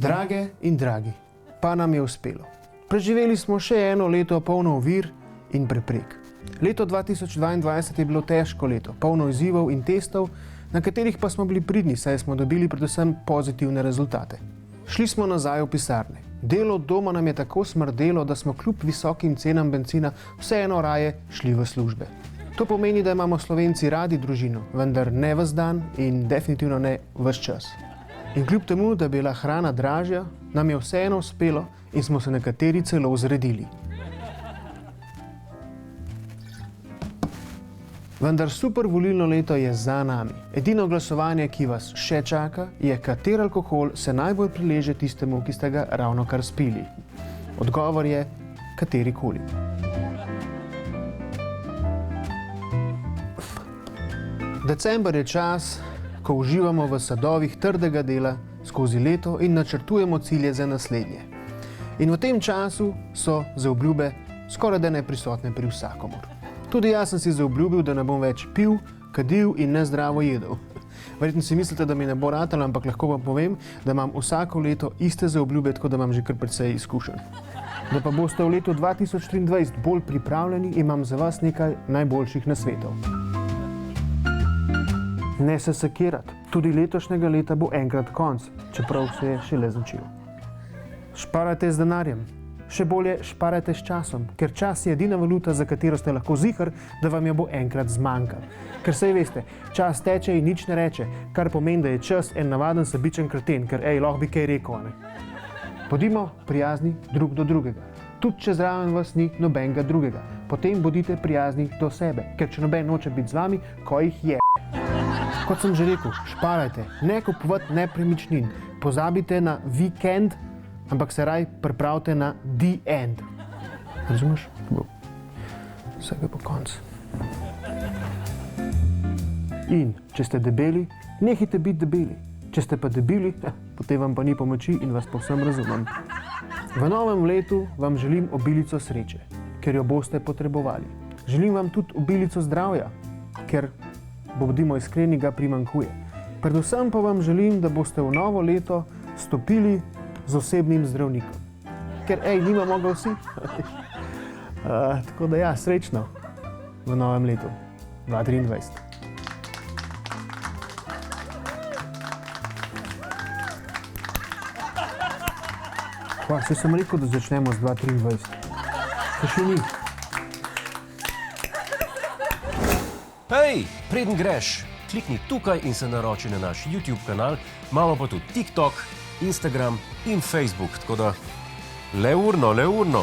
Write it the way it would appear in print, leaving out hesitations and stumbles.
Drage in dragi, pa nam je uspelo. Preživeli smo še eno leto polno ovir in preprek. Leto 2022 je bilo težko leto, polno izzivov in testov, na katerih pa smo bili pridni, saj smo dobili predvsem pozitivne rezultate. Šli smo nazaj v pisarne. Delo od doma nam je tako smrdelo, da smo kljub visokim cenam bencina vseeno raje šli v službe. To pomeni, da imamo Slovenci radi družino, vendar ne ves dan in definitivno ne ves čas. In kljub temu, da je bila hrana dražja, nam je vseeno uspelo in smo se nekateri celo zredili. Vendar super volilno leto je za nami. Edino glasovanje, ki vas še čaka, je, kateri alkohol se najbolj prileže tistemu, ki ste ga ravnokar spili. Odgovor je katerikoli. December je čas, ko uživamo v sadovih trdega dela skozi leto in načrtujemo cilje za naslednje. In v tem času so zaobljube skorajda neprisotne pri vsakomur. Tudi jaz sem si zaobljubil, da ne bom več pil, kadil in nezdravo jedel. Verjetno si mislite, da mi ne bo ratalo, ampak lahko vam povem, da imam vsako leto iste zaobljube, tako da imam že kar precej izkušenj. Da pa boste v letu 2023 bolj pripravljeni, imam za vas nekaj najboljših nasvetov. Ne se sekirati. Tudi letošnjega leta bo enkrat konc, čeprav se je šele začel. Šparajte z denarjem. Še bolje šparajte s časom, ker čas je edina valuta, za katero ste lahko ziher, da vam jo bo enkrat zmanjkalo. Ker saj veste, čas teče in nič ne reče, kar pomeni, da je čas en navaden sebičen kreten, ker lahko bi kaj rekel, ne? Bodimo prijazni drug do drugega. Tudi če zraven vas ni nobenega drugega. Potem bodite prijazni do sebe, ker če noben noče biti z vami, ko jih je. Kot sem že rekel, šparajte, ne kupovati nepremičnin, pozabite na vikend, ampak se raj pripravite na the end. Razumeš? Vsega po koncu. In če ste debeli, nehajte biti debeli. Če ste pa debeli, potem vam pa ni pomoči in vas povsem razumem. V novem letu vam želim obilico sreče, ker jo boste potrebovali. Želim vam tudi obilico zdravja, ker, bodimo iskreni, ga primanjkuje. Predvsem pa vam želim, da boste v novo leto stopili z osebnim zdravnikom. Ker, nimamo ga vsi. Tako da ja, srečno v novem letu 2023. Saj sem rekel, da začnemo z 2023. To še ni. Hej, preden greš, klikni tukaj in se naroči na naš YouTube kanal, imamo pa tudi TikTok, Instagram in Facebook, tako da le urno.